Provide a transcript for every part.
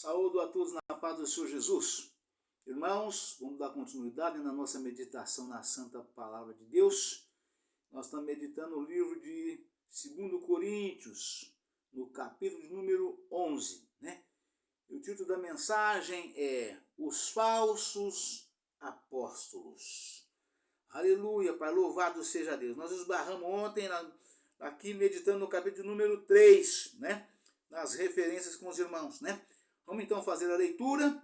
Saúdo a todos na paz do Senhor Jesus. Irmãos, vamos dar continuidade na nossa meditação na Santa Palavra de Deus. Nós estamos meditando o livro de 2 Coríntios, no capítulo de número 11, né? E o título da mensagem é Os Falsos Apóstolos. Aleluia, Pai, louvado seja Deus. Nós esbarramos ontem aqui meditando no capítulo de número 3, né? Nas referências com os irmãos, né? Vamos então fazer a leitura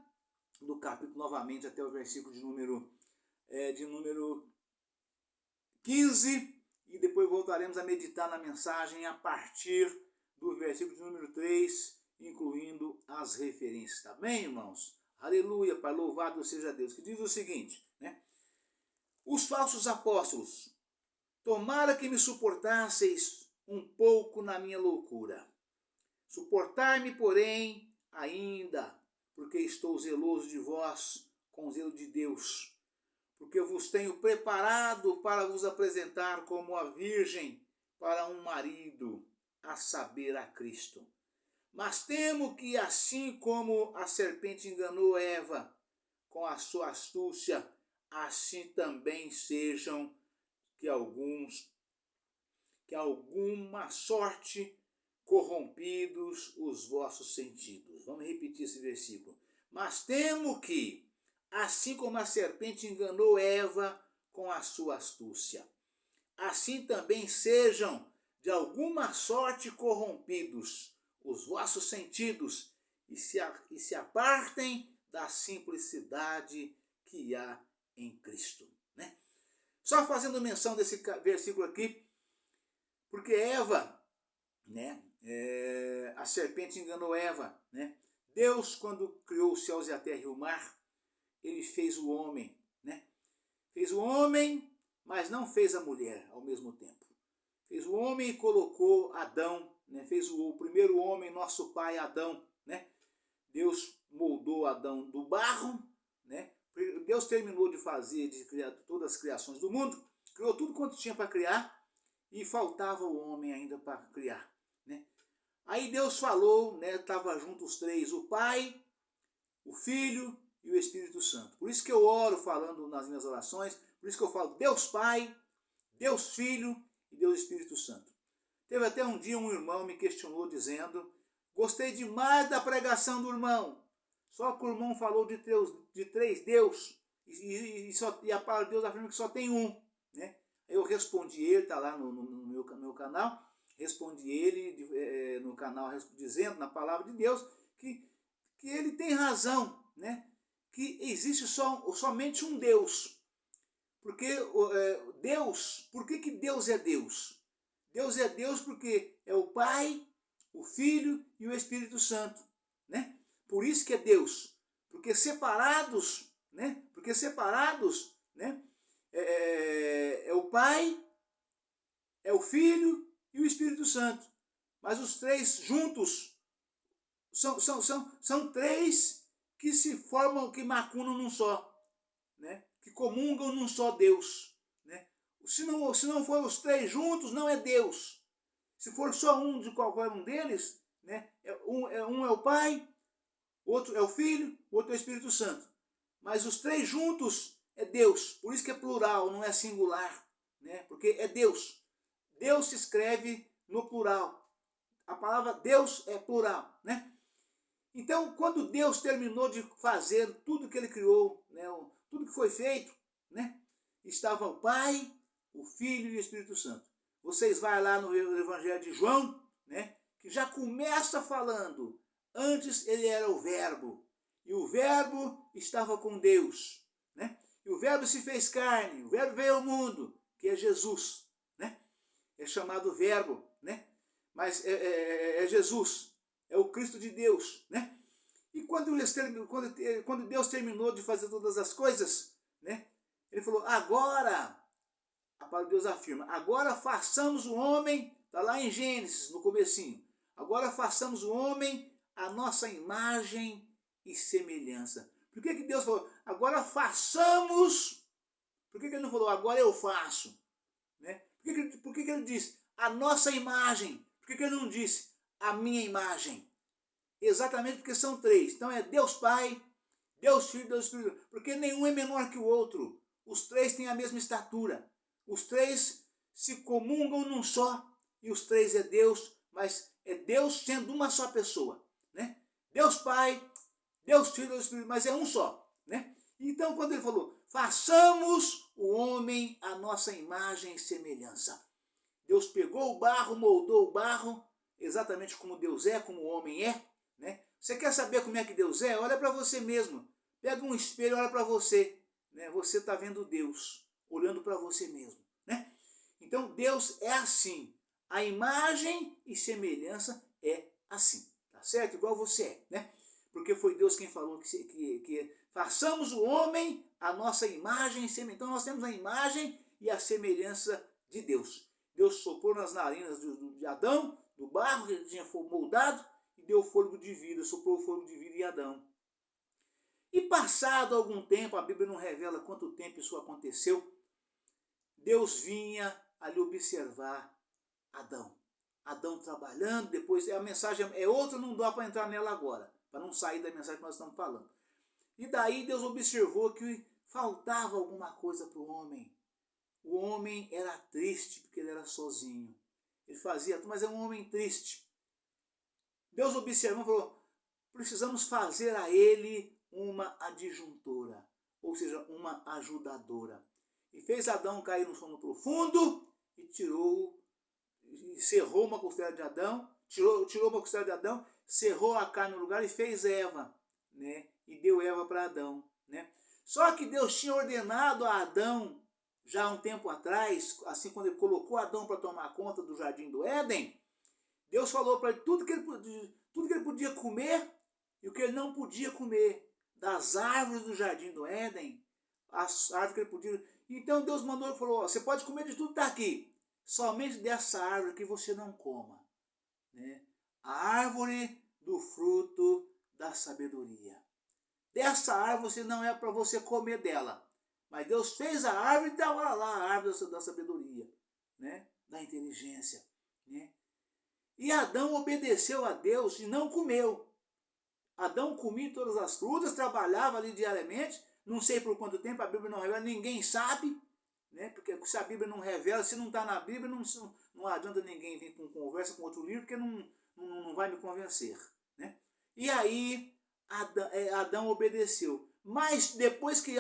do capítulo novamente até o versículo de número 15 e depois voltaremos a meditar na mensagem a partir do versículo de número 3, incluindo as referências. Tá bem, irmãos? Aleluia, Pai, louvado seja Deus. Que diz o seguinte, né? Os falsos apóstolos, tomara que me suportasseis um pouco na minha loucura. Suportai-me, porém, ainda, porque estou zeloso de vós, com zelo de Deus, porque eu vos tenho preparado para vos apresentar como a virgem para um marido, a saber, a Cristo. Mas temo que, assim como a serpente enganou Eva com a sua astúcia, assim também sejam que alguma sorte corrompidos os vossos sentidos. Vamos repetir esse versículo. Mas temo que, assim como a serpente enganou Eva com a sua astúcia, assim também sejam de alguma sorte corrompidos os vossos sentidos e se apartem da simplicidade que há em Cristo. Né? Só fazendo menção desse versículo aqui, porque Eva, né, a serpente enganou Eva, né? Deus, quando criou os céus e a terra e o mar, ele fez o homem, né? Fez o homem, mas não fez a mulher ao mesmo tempo. Fez o homem e colocou Adão, né? Fez o primeiro homem, nosso pai Adão, né? Deus moldou Adão do barro, né? Deus terminou de criar todas as criações do mundo, criou tudo quanto tinha para criar e faltava o homem ainda para criar, né? Aí Deus falou, né? Estava junto os três, o Pai, o Filho e o Espírito Santo. Por isso que eu oro falando nas minhas orações, por isso que eu falo Deus Pai, Deus Filho e Deus Espírito Santo. Teve até um dia um irmão me questionou dizendo, gostei demais da pregação do irmão, só que o irmão falou de três Deus e a palavra de Deus afirma que só tem um, né? Eu respondi ele, está lá no meu canal, respondi ele no canal dizendo na palavra de Deus que ele tem razão, né? Que existe somente um Deus. Porque Deus, por que Deus é Deus? Deus é Deus porque é o Pai, o Filho e o Espírito Santo, né? Por isso que é Deus. Porque separados, né? Né? É o Pai, é o Filho e o Espírito Santo. Mas os três juntos são três que se formam, que macunam num só, né? Que comungam num só Deus. Né? Se não for os três juntos, não é Deus. Se for só um de qualquer um deles, né? Um é o Pai, outro é o Filho, outro é o Espírito Santo. Mas os três juntos é Deus. Por isso que é plural, não é singular. Né? Porque é Deus. Deus se escreve no plural. A palavra Deus é plural. Né? Então, quando Deus terminou de fazer tudo que ele criou, né? Tudo que foi feito, né? Estava o Pai, o Filho e o Espírito Santo. Vocês vão lá no Evangelho de João, né? Que já começa falando, antes ele era o Verbo, e o Verbo estava com Deus, né? E o Verbo se fez carne, o Verbo veio ao mundo, que é Jesus, né? É chamado Verbo, né? Mas é Jesus, é o Cristo de Deus, né? E quando Deus terminou de fazer todas as coisas, né? Ele falou, agora, a palavra de Deus afirma, agora façamos o homem, está lá em Gênesis, no comecinho, agora façamos o homem a nossa imagem e semelhança. Por que Deus falou, agora façamos, por que ele não falou, agora eu faço? Né? Por que ele disse, a nossa imagem? Por que ele não disse, a minha imagem? Exatamente porque são três. Então é Deus Pai, Deus Filho e Deus Espírito. Porque nenhum é menor que o outro. Os três têm a mesma estatura. Os três se comungam num só. E os três é Deus, mas é Deus sendo uma só pessoa, né? Deus Pai, Deus Filho e Deus Espírito, mas é um só, né? Então quando ele falou, façamos o homem à nossa imagem e semelhança. Deus pegou o barro, moldou o barro, exatamente como Deus é, como o homem é, né? Você quer saber como é que Deus é? Olha para você mesmo. Pega um espelho e olha para você, né? Você está vendo Deus, olhando para você mesmo, né? Então Deus é assim. A imagem e semelhança é assim, tá certo? Igual você é, né? Porque foi Deus quem falou que façamos o homem a nossa imagem e semelhança. Então nós temos a imagem e a semelhança de Deus. Deus soprou nas narinas de Adão, do barro que ele tinha moldado, e deu fôlego de vida, soprou o fôlego de vida em Adão. E passado algum tempo, a Bíblia não revela quanto tempo isso aconteceu, Deus vinha ali observar Adão. Adão trabalhando, depois a mensagem é outra, não dá para entrar nela agora, para não sair da mensagem que nós estamos falando. E daí Deus observou que faltava alguma coisa para o homem. O homem era triste porque ele era sozinho. Ele fazia, mas é um homem triste. Deus observou e falou, precisamos fazer a ele uma adjuntora, ou seja, uma ajudadora. E fez Adão cair no sono profundo e tirou, cerrou uma costela de Adão, tirou uma costela de Adão, cerrou a carne no lugar e fez Eva, né? E deu Eva para Adão, né? Só que Deus tinha ordenado a Adão, já há um tempo atrás, assim quando ele colocou Adão para tomar conta do jardim do Éden, Deus falou para ele tudo que ele podia comer e o que ele não podia comer, das árvores do jardim do Éden, as árvores que ele podia. Então Deus mandou e falou, você pode comer de tudo que está aqui, somente dessa árvore que você não coma, né? A árvore do fruto da sabedoria. Dessa árvore você não é para você comer dela, mas Deus fez a árvore e estava lá a árvore da sabedoria, né? Da inteligência, né? E Adão obedeceu a Deus e não comeu. Adão comia todas as frutas, trabalhava ali diariamente, não sei por quanto tempo, a Bíblia não revela, ninguém sabe, né? Porque se a Bíblia não revela, se não está na Bíblia, não adianta ninguém vir com conversa com outro livro, porque não vai me convencer, né? E aí Adão obedeceu. Mas depois que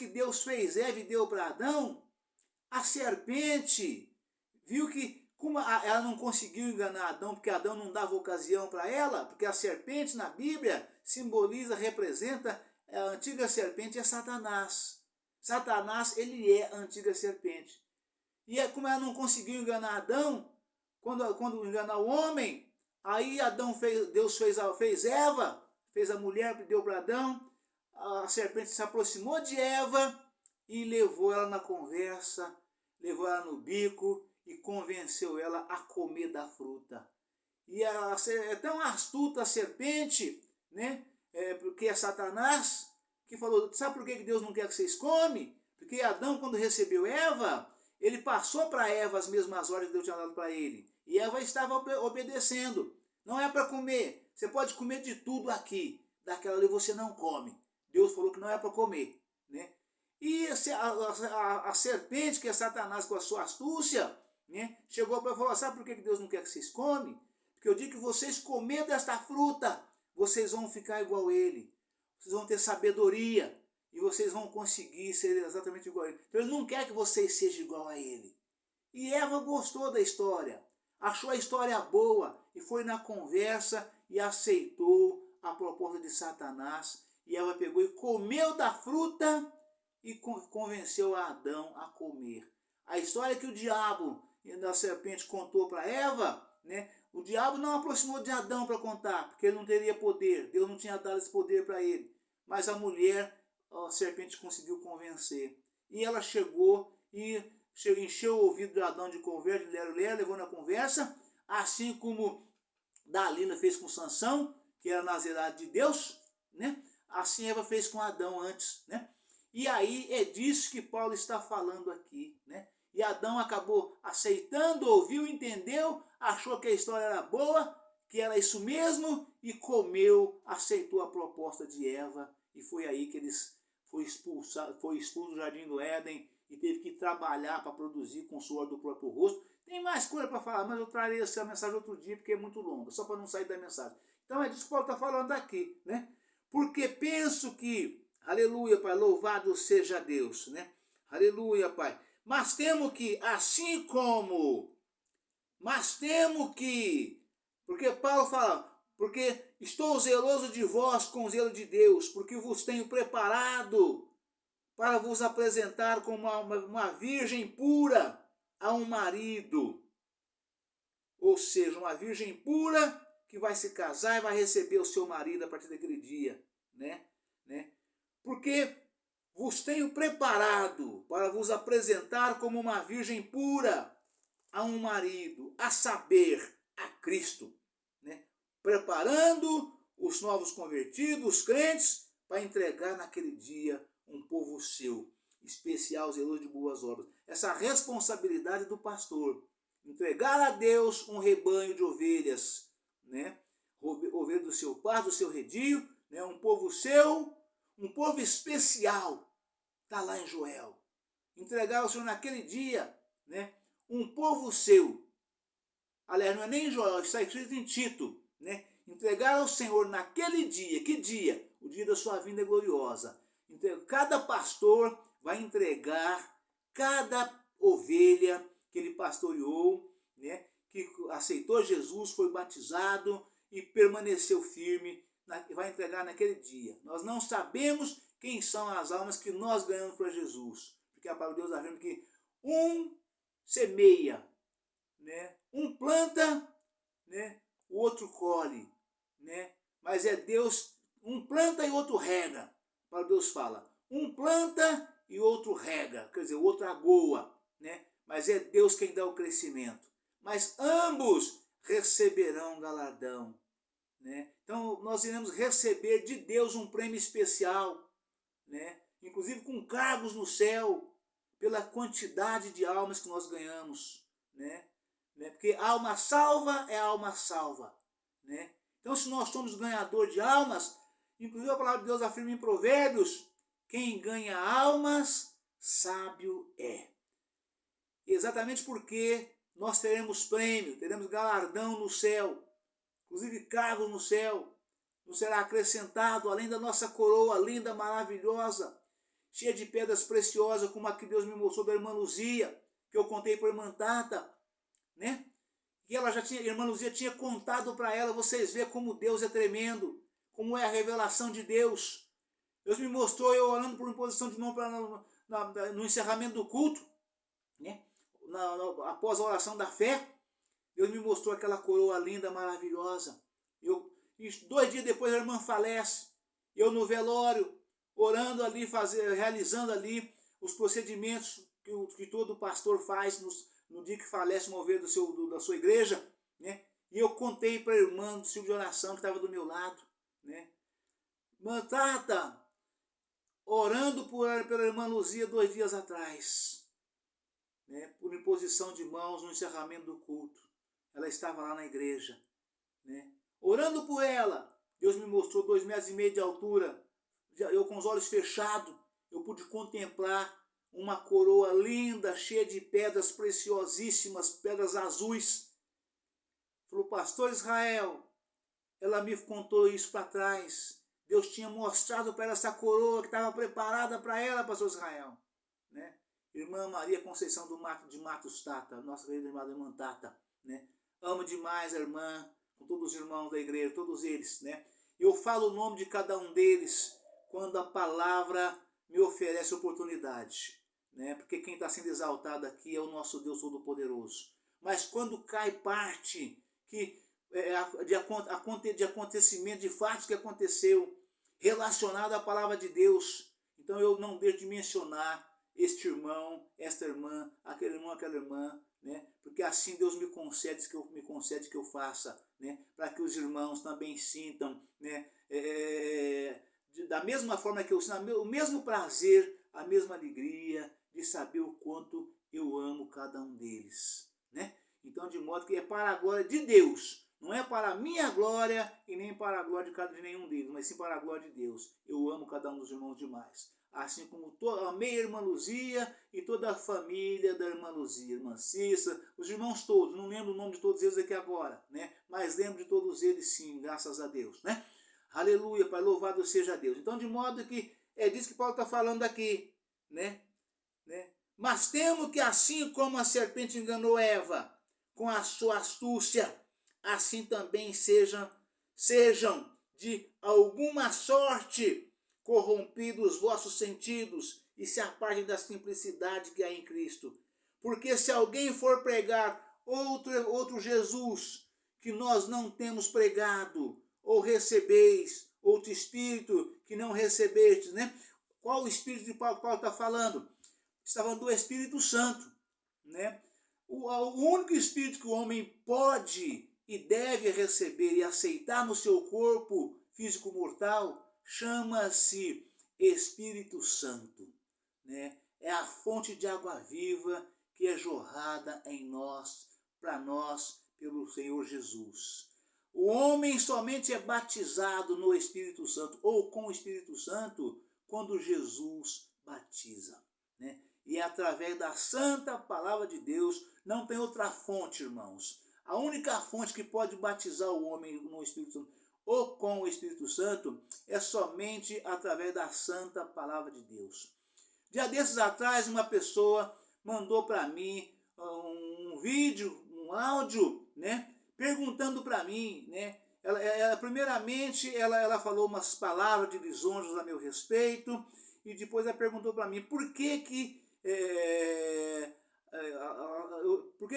Deus fez Eva e deu para Adão, a serpente viu que como ela não conseguiu enganar Adão, porque Adão não dava ocasião para ela, porque a serpente na Bíblia simboliza, representa, a antiga serpente é Satanás. Satanás, ele é a antiga serpente. E como ela não conseguiu enganar Adão, quando enganar o homem, aí Deus fez Eva, fez a mulher, deu para Adão, a serpente se aproximou de Eva e levou ela na conversa, levou ela no bico e convenceu ela a comer da fruta. E é tão astuta a serpente, né? Porque é Satanás, que falou, sabe por que Deus não quer que vocês comem? Porque Adão, quando recebeu Eva, ele passou para Eva as mesmas ordens que Deus tinha dado para ele. E Eva estava obedecendo. Não é para comer. Você pode comer de tudo aqui. Daquela ali você não come. Deus falou que não é para comer, né? E a serpente, que é Satanás com a sua astúcia, né, chegou para falar, sabe por que Deus não quer que vocês comem? Porque eu digo que vocês comer desta fruta, vocês vão ficar igual a ele. Vocês vão ter sabedoria e vocês vão conseguir ser exatamente igual a ele. Então ele não quer que vocês sejam igual a ele. E Eva gostou da história, achou a história boa e foi na conversa e aceitou a proposta de Satanás. E Eva pegou e comeu da fruta e convenceu a Adão a comer. A história que o diabo e a serpente contou para Eva, né? O diabo não aproximou de Adão para contar, porque ele não teria poder, Deus não tinha dado esse poder para ele. Mas a mulher, a serpente conseguiu convencer. E ela chegou e encheu o ouvido de Adão de conversa, de lero-lero, levou na conversa, assim como Dalila fez com Sansão, que era nazirado de Deus, né? Assim Eva fez com Adão antes, né? E aí é disso que Paulo está falando aqui, né? E Adão acabou aceitando, ouviu, entendeu, achou que a história era boa, que era isso mesmo e comeu, aceitou a proposta de Eva, e foi aí que foi expulso do jardim do Éden e teve que trabalhar para produzir com o suor do próprio rosto. Tem mais coisa para falar, mas eu trarei essa mensagem outro dia porque é muito longa, só para não sair da mensagem. Então é disso que Paulo está falando aqui, né? Porque penso que, aleluia, Pai, louvado seja Deus, né? Aleluia, Pai. Mas temo que, porque Paulo fala, porque estou zeloso de vós com o zelo de Deus, porque vos tenho preparado para vos apresentar como uma virgem pura a um marido. Ou seja, uma virgem pura que vai se casar e vai receber o seu marido a partir daquele dia, né? Porque vos tenho preparado para vos apresentar como uma virgem pura a um marido, a saber, a Cristo, né? Preparando os novos convertidos, os crentes, para entregar naquele dia um povo seu, especial, zeloso de boas obras. Essa responsabilidade do pastor, entregar a Deus um rebanho de ovelhas, né? Ovelha do seu par, do seu redil, né? Um povo seu, um povo especial, está lá em Joel. Entregar ao Senhor naquele dia, né? Um povo seu. Aliás, não é nem em Joel, está escrito em Tito, né? Entregar ao Senhor naquele dia, que dia? O dia da sua vinda gloriosa. Então, cada pastor vai entregar cada ovelha que ele pastoreou, né? Que aceitou Jesus, foi batizado e permaneceu firme, vai entregar naquele dia. Nós não sabemos quem são as almas que nós ganhamos para Jesus, porque a palavra de Deus afirma que um semeia, né? Um planta, né? O outro colhe, né? Mas é Deus, um planta e outro rega. Para Deus fala, um planta e outro rega, quer dizer, o outro agoa, né? Mas é Deus quem dá o crescimento. Mas ambos receberão galardão, né? Então nós iremos receber de Deus um prêmio especial, né? Inclusive com cargos no céu, pela quantidade de almas que nós ganhamos, né? Porque alma salva é alma salva, né? Então, se nós somos ganhadores de almas, inclusive a palavra de Deus afirma em Provérbios, quem ganha almas, sábio é. Exatamente porque nós teremos prêmio, teremos galardão no céu, inclusive cargos no céu, nos será acrescentado, além da nossa coroa linda, maravilhosa, cheia de pedras preciosas, como a que Deus me mostrou da irmã Luzia, que eu contei para a irmã Tata, né? E ela já tinha, a irmã Luzia tinha contado para ela, vocês veem como Deus é tremendo, como é a revelação de Deus. Deus me mostrou eu orando por imposição de mão no encerramento do culto, né? Após a oração da fé, Deus me mostrou aquela coroa linda, maravilhosa. E 2 dias depois a irmã falece, eu no velório, orando ali, realizando ali os procedimentos que todo pastor faz no dia que falece uma ovelha da sua igreja, né? E eu contei para a irmã do círculo de oração que estava do meu lado, né? Irmã Tata, orando pela irmã Luzia 2 dias atrás, né? Por imposição de mãos no encerramento do culto. Ela estava lá na igreja, né? Orando por ela, Deus me mostrou 2,5 metros de altura, eu com os olhos fechados, eu pude contemplar uma coroa linda, cheia de pedras preciosíssimas, pedras azuis. Falou, pastor Israel, ela me contou isso para trás. Deus tinha mostrado para ela essa coroa que estava preparada para ela, pastor Israel, né? Irmã Maria Conceição de Matos Tata, nossa querida irmã Tata, né? Amo demais a irmã, com todos os irmãos da igreja, todos eles, né? Eu falo o nome de cada um deles quando a palavra me oferece oportunidade, né? Porque quem está sendo exaltado aqui é o nosso Deus Todo-Poderoso. Mas quando cai parte de acontecimento, de fatos que aconteceu relacionado à palavra de Deus, então eu não deixo de mencionar este irmão, esta irmã, aquele irmão, aquela irmã, né? Porque assim Deus me concede que eu faça, né? Para que os irmãos também sintam, né? Da mesma forma que eu sinto o mesmo prazer, a mesma alegria de saber o quanto eu amo cada um deles, né? Então, de modo que é para a glória de Deus, Não é para a minha glória e nem para a glória de nenhum deles, mas sim para a glória de Deus. Eu amo cada um dos irmãos demais. Assim como amei a irmã Luzia e toda a família da irmã Luzia, irmã Cissa, os irmãos todos, não lembro o nome de todos eles aqui agora, né? Mas lembro de todos eles sim, graças a Deus, né? Aleluia, Pai, louvado seja Deus. Então, de modo que é disso que Paulo está falando aqui, né? Mas temo que assim como a serpente enganou Eva com a sua astúcia, assim também sejam de alguma sorte corrompidos os vossos sentidos e se apartem da simplicidade que há em Cristo. Porque se alguém for pregar outro Jesus que nós não temos pregado, ou recebeis outro Espírito que não recebestes, né? Qual o Espírito de Paulo está falando? Está falando do Espírito Santo, né? O único Espírito que o homem pode e deve receber e aceitar no seu corpo físico mortal chama-se Espírito Santo, né? É a fonte de água viva que é jorrada em nós, para nós, pelo Senhor Jesus. O homem somente é batizado no Espírito Santo ou com o Espírito Santo quando Jesus batiza, né? E é através da santa palavra de Deus, não tem outra fonte, irmãos. A única fonte que pode batizar o homem no Espírito Santo ou com o Espírito Santo é somente através da santa palavra de Deus. Dia desses atrás, uma pessoa mandou para mim um vídeo, um áudio, né, perguntando para mim, né, primeiramente ela falou umas palavras de lisonjas a meu respeito e depois ela perguntou para mim por que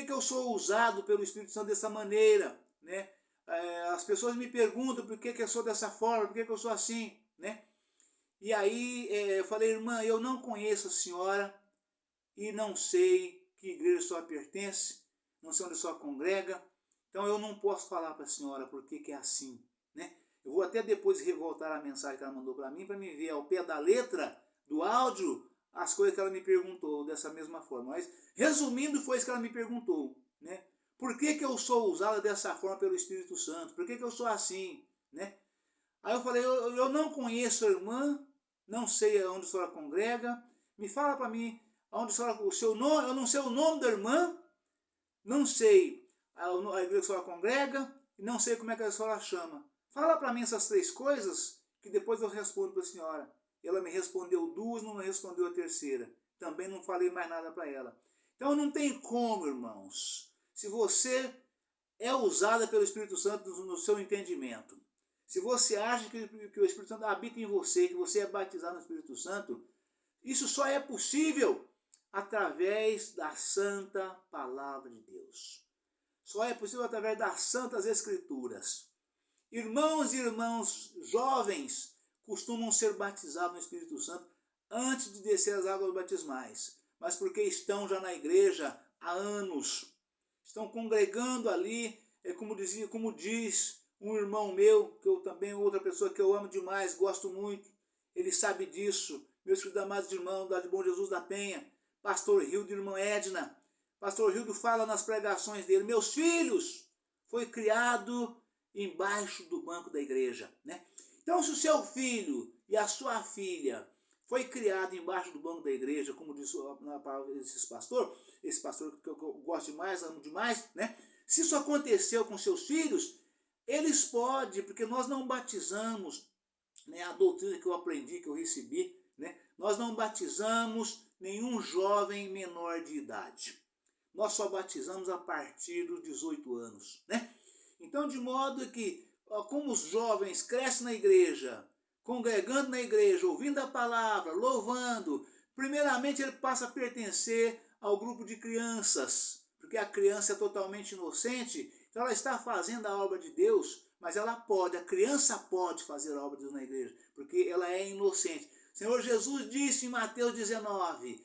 eu sou usado pelo Espírito Santo dessa maneira, né? As pessoas me perguntam por que eu sou dessa forma, por que eu sou assim, né? E aí eu falei, irmã, eu não conheço a senhora e não sei que igreja a senhora pertence, não sei onde a senhora congrega, então eu não posso falar para a senhora por que é assim, né? Eu vou até depois revoltar a mensagem que ela mandou para mim me ver ao pé da letra do áudio as coisas que ela me perguntou dessa mesma forma. Mas, resumindo, foi isso que ela me perguntou, né? Por que eu sou usada dessa forma pelo Espírito Santo? Por que eu sou assim, né? Aí eu falei, eu não conheço a irmã, não sei onde a senhora congrega, me fala para mim onde a senhora, o seu nome, eu não sei o nome da irmã, não sei a igreja que a senhora congrega, e não sei como é que a senhora chama. Fala para mim essas três coisas, que depois eu respondo para a senhora. Ela me respondeu duas, não me respondeu a terceira. Também não falei mais nada para ela. Então não tem como, irmãos. Se você é usada pelo Espírito Santo no seu entendimento, se você acha que o Espírito Santo habita em você, que você é batizado no Espírito Santo, isso só é possível através da santa palavra de Deus. Só é possível através das santas escrituras. Irmãos e irmãs jovens costumam ser batizados no Espírito Santo antes de descer as águas batismais, mas porque estão já na igreja há anos, estão congregando ali, como diz um irmão meu, que eu também, outra pessoa que eu amo demais, gosto muito, ele sabe disso, meus filhos amados irmãos, da de Bom Jesus da Penha, pastor Hildo e irmã Edna. Pastor Hildo fala nas pregações dele, meus filhos, foi criado embaixo do banco da igreja, né? Então, se o seu filho e a sua filha foi criado embaixo do banco da igreja, como diz na palavra esse pastor que eu gosto demais, amo demais, né? Se isso aconteceu com seus filhos, eles podem, porque nós não batizamos, né, a doutrina que eu aprendi, que eu recebi, né? Nós não batizamos nenhum jovem menor de idade. Nós só batizamos a partir dos 18 anos, né? Então, de modo que, como os jovens crescem na igreja, congregando na igreja, ouvindo a palavra, louvando, primeiramente ele passa a pertencer ao grupo de crianças, porque a criança é totalmente inocente, então ela está fazendo a obra de Deus, mas a criança pode fazer a obra de Deus na igreja, porque ela é inocente. O Senhor Jesus disse em Mateus 19,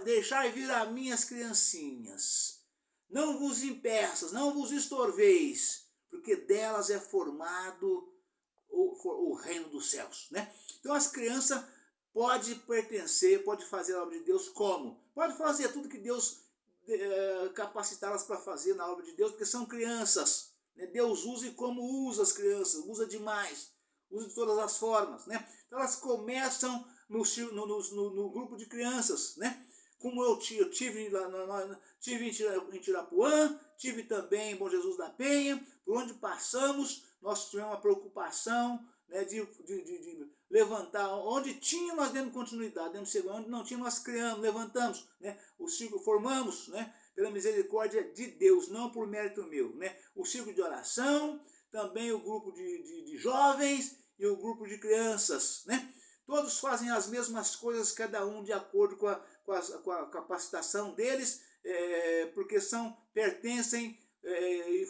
deixai vir a minhas criancinhas, não vos impeças, não vos estorveis, porque delas é formado o reino dos céus, né? Então as crianças podem pertencer, pode fazer a obra de Deus como? Pode fazer tudo que Deus capacitá-las para fazer na obra de Deus, porque são crianças. né? Deus usa e como usa as crianças, usa demais, usa de todas as formas, né? Então elas começam no grupo de crianças, né? Como eu tive, tive em Tirapuã, tive também em Bom Jesus da Penha, por onde passamos, nós tivemos uma preocupação, né, de levantar, onde tinha nós demos continuidade, demos segurança, onde não tinha nós criamos, levantamos, né, o círculo formamos, né, pela misericórdia de Deus, não por mérito meu, né, o círculo de oração, também o grupo de jovens e o grupo de crianças, né, todos fazem as mesmas coisas, cada um de acordo com a capacitação deles, porque pertencem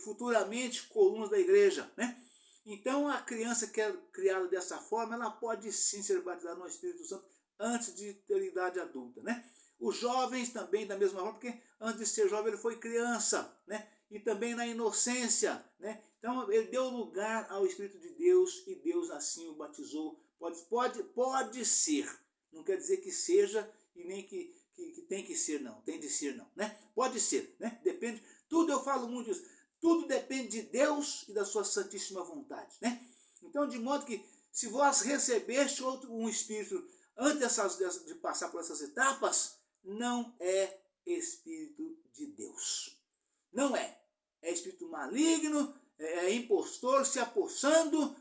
futuramente colunas da igreja, né? Então a criança que é criada dessa forma, ela pode sim ser batizada no Espírito Santo antes de ter idade adulta, né? Os jovens também da mesma forma, porque antes de ser jovem ele foi criança, né? E também na inocência, né? Então ele deu lugar ao Espírito de Deus e Deus assim o batizou. Pode ser, não quer dizer que seja e nem que tem que ser não, tem de ser não, né? Pode ser, né? Depende, tudo eu falo muito isso, tudo depende de Deus e da sua santíssima vontade, né? Então, de modo que se vós recebeste um Espírito antes de passar por essas etapas, não é Espírito de Deus. Não é. É espírito maligno, é impostor se apossando,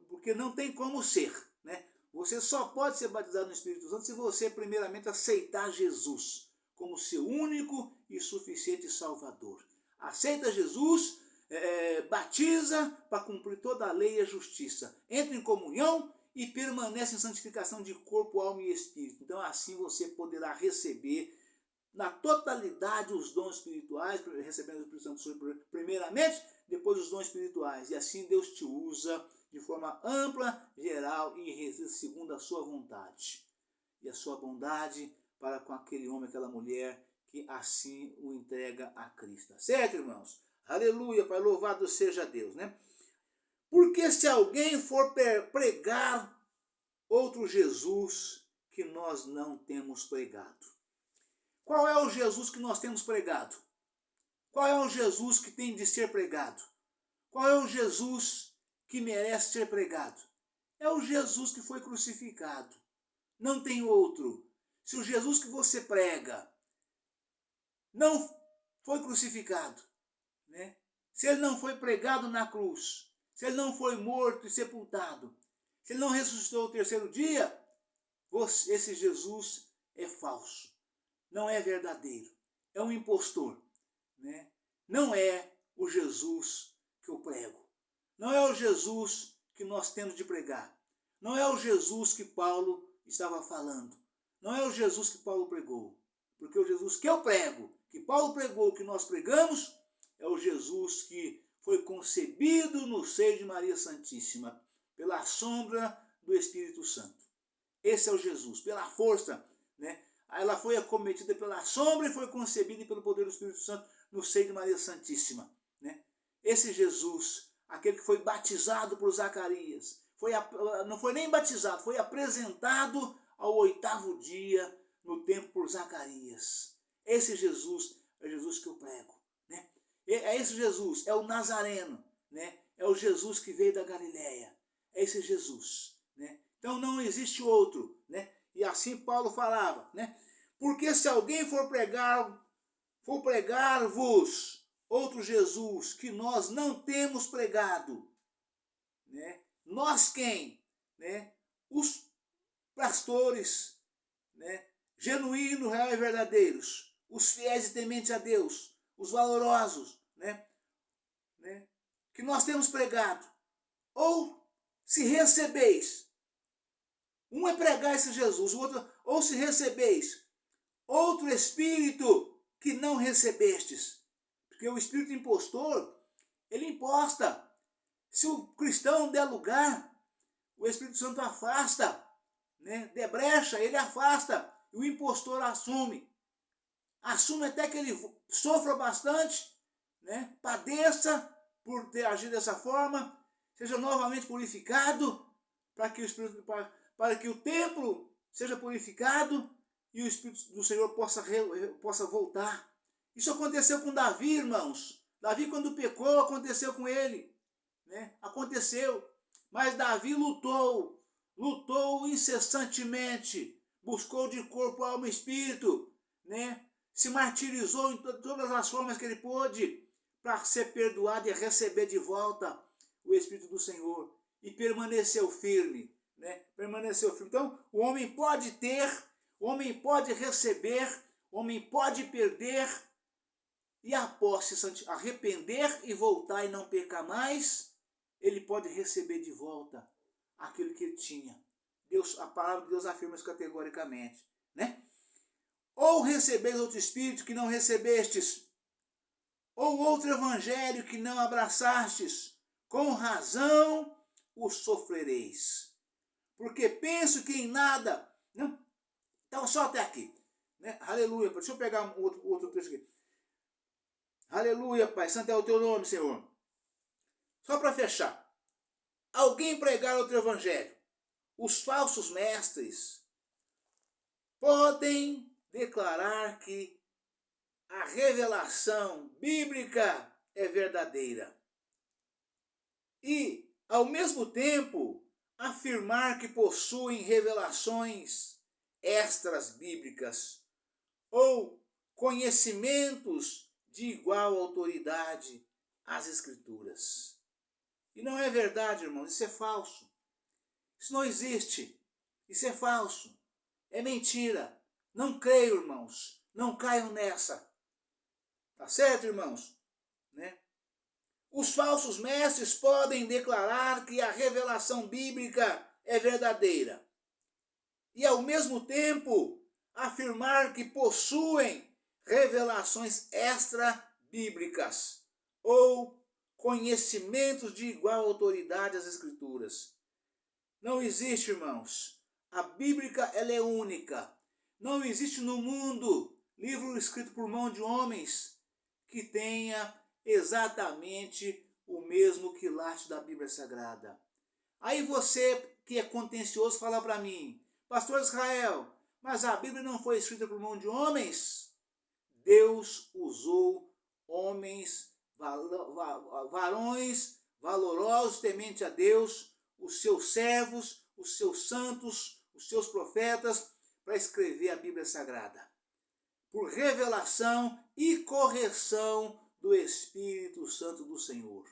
porque não tem como ser, né? Você só pode ser batizado no Espírito Santo se você primeiramente aceitar Jesus como seu único e suficiente Salvador. Aceita Jesus, batiza para cumprir toda a lei e a justiça. Entra em comunhão e permanece em santificação de corpo, alma e espírito. Então assim você poderá receber na totalidade os dons espirituais, recebendo o Espírito Santo primeiramente, depois os dons espirituais. E assim Deus te usa de forma ampla, geral e segundo a sua vontade. E a sua bondade para com aquele homem, aquela mulher que assim o entrega a Cristo. Certo, irmãos? Aleluia, Pai, louvado seja Deus, né? Porque se alguém for pregar outro Jesus que nós não temos pregado. Qual é o Jesus que nós temos pregado? Qual é o Jesus que tem de ser pregado? Qual é o Jesus que merece ser pregado? É o Jesus que foi crucificado. Não tem outro. Se o Jesus que você prega não foi crucificado, né? Se ele não foi pregado na cruz, se ele não foi morto e sepultado, se ele não ressuscitou ao terceiro dia, esse Jesus é falso. Não é verdadeiro, é um impostor, né? Não é o Jesus que eu prego, não é o Jesus que nós temos de pregar, não é o Jesus que Paulo estava falando, não é o Jesus que Paulo pregou, porque o Jesus que eu prego, que Paulo pregou, que nós pregamos, é o Jesus que foi concebido no seio de Maria Santíssima, pela sombra do Espírito Santo. Esse é o Jesus, pela força, né? Ela foi acometida pela sombra e foi concebida pelo poder do Espírito Santo no seio de Maria Santíssima, né? Esse Jesus, aquele que foi batizado por Zacarias, não foi nem batizado, foi apresentado ao 8º dia no templo por Zacarias. Esse Jesus é o Jesus que eu prego, né? É esse Jesus, é o Nazareno, né? É o Jesus que veio da Galileia. É esse Jesus, né? Então não existe outro, né? E assim Paulo falava, né? Porque se alguém for pregar-vos outro Jesus que nós não temos pregado, né? Nós quem? Né? Os pastores, né? Genuínos, reais e verdadeiros, os fiéis e tementes a Deus, os valorosos, né? Que nós temos pregado. Ou se recebeis, um é pregar esse Jesus, o outro, ou se recebeis outro espírito que não recebestes. Porque o espírito impostor, ele imposta. Se o cristão der lugar, o Espírito Santo afasta, né? Debrecha, ele afasta, e o impostor assume. Assume até que ele sofra bastante, né? Padeça por ter agido dessa forma, seja novamente purificado, para que o templo seja purificado e o Espírito do Senhor possa voltar. Isso aconteceu com Davi, irmãos. Davi, quando pecou, aconteceu com ele, né? Aconteceu. Mas Davi lutou incessantemente, buscou de corpo, alma e espírito, né? Se martirizou em todas as formas que ele pôde para ser perdoado e receber de volta o Espírito do Senhor. E permaneceu firme, né? Permaneceu firme. Então, o homem pode ter, o homem pode receber, o homem pode perder, e após se arrepender e voltar e não pecar mais, ele pode receber de volta aquilo que ele tinha. Deus, a palavra de Deus afirma isso categoricamente, né? Ou recebeis outro espírito que não recebestes, ou outro evangelho que não abraçastes, com razão o sofrereis. Porque penso que em nada... Não? Então, só até aqui, né? Aleluia. Deixa eu pegar outro texto aqui. Aleluia, Pai. Santo é o teu nome, Senhor. Só para fechar. Alguém pregar outro evangelho. Os falsos mestres podem declarar que a revelação bíblica é verdadeira. E, ao mesmo tempo, afirmar que possuem revelações extras bíblicas ou conhecimentos de igual autoridade às Escrituras. E não é verdade, irmãos, isso é falso. Isso não existe. Isso é falso. É mentira. Não creio, irmãos. Não caiam nessa. Tá certo, irmãos? Né? Os falsos mestres podem declarar que a revelação bíblica é verdadeira. E, ao mesmo tempo, afirmar que possuem revelações extra-bíblicas ou conhecimentos de igual autoridade às Escrituras. Não existe, irmãos. A Bíblia ela é única. Não existe no mundo livro escrito por mão de homens que tenha exatamente o mesmo quilate da Bíblia Sagrada. Aí você que é contencioso fala para mim, Pastor Israel, mas a Bíblia não foi escrita por mão de homens? Deus usou homens, varões valorosos, temente a Deus, os seus servos, os seus santos, os seus profetas, para escrever a Bíblia Sagrada. Por revelação e correção do Espírito Santo do Senhor.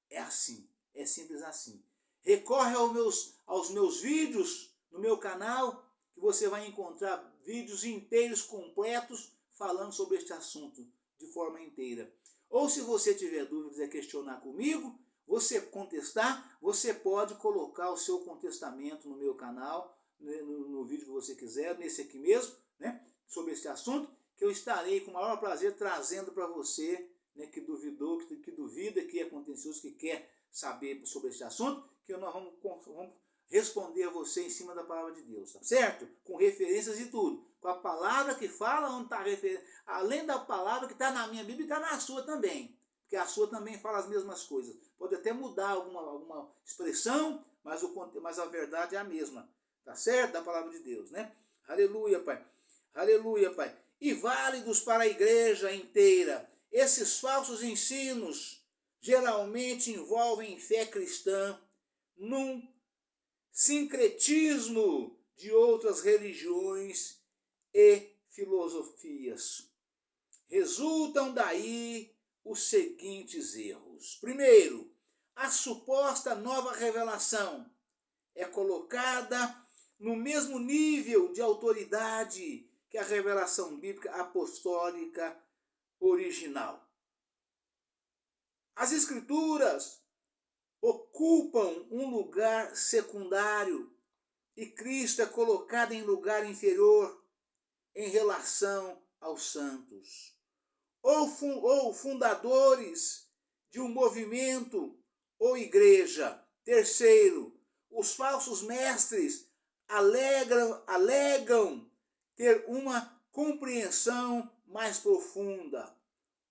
É assim, é simples assim. Recorre aos meus vídeos no meu canal, que você vai encontrar vídeos inteiros, completos, falando sobre este assunto de forma inteira. Ou se você tiver dúvidas e questionar comigo, você contestar, você pode colocar o seu contestamento no meu canal, no vídeo que você quiser, nesse aqui mesmo, né, sobre este assunto, que eu estarei com o maior prazer trazendo para você, né, que duvidou, que duvida, que é contencioso, que quer saber sobre este assunto, que nós vamos responder a você em cima da palavra de Deus, tá certo? Com referências e tudo. Com a palavra que fala, onde está a referência. Além da palavra que está na minha Bíblia, está na sua também. Porque a sua também fala as mesmas coisas. Pode até mudar alguma expressão, mas a verdade é a mesma. Tá certo? Da palavra de Deus, né? Aleluia, Pai. Aleluia, Pai. E válidos para a igreja inteira. Esses falsos ensinos geralmente envolvem fé cristã num sincretismo de outras religiões e filosofias. Resultam daí os seguintes erros. Primeiro, a suposta nova revelação é colocada no mesmo nível de autoridade que a revelação bíblica apostólica original. As Escrituras ocupam um lugar secundário e Cristo é colocado em lugar inferior em relação aos santos. Ou fundadores de um movimento ou igreja. Terceiro, os falsos mestres alegam ter uma compreensão mais profunda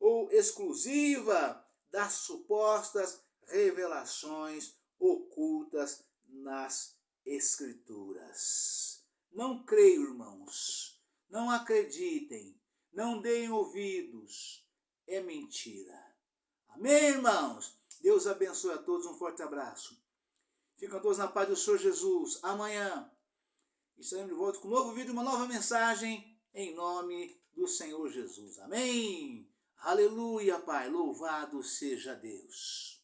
ou exclusiva das supostas revelações ocultas nas Escrituras. Não creio, irmãos. Não acreditem. Não deem ouvidos. é mentira. Amém, irmãos? Deus abençoe a todos, um forte abraço. Ficam todos na paz do Senhor Jesus. Amanhã estaremos de volta com um novo vídeo, uma nova mensagem, em nome do Senhor Jesus. Amém? Aleluia, Pai. Louvado seja Deus.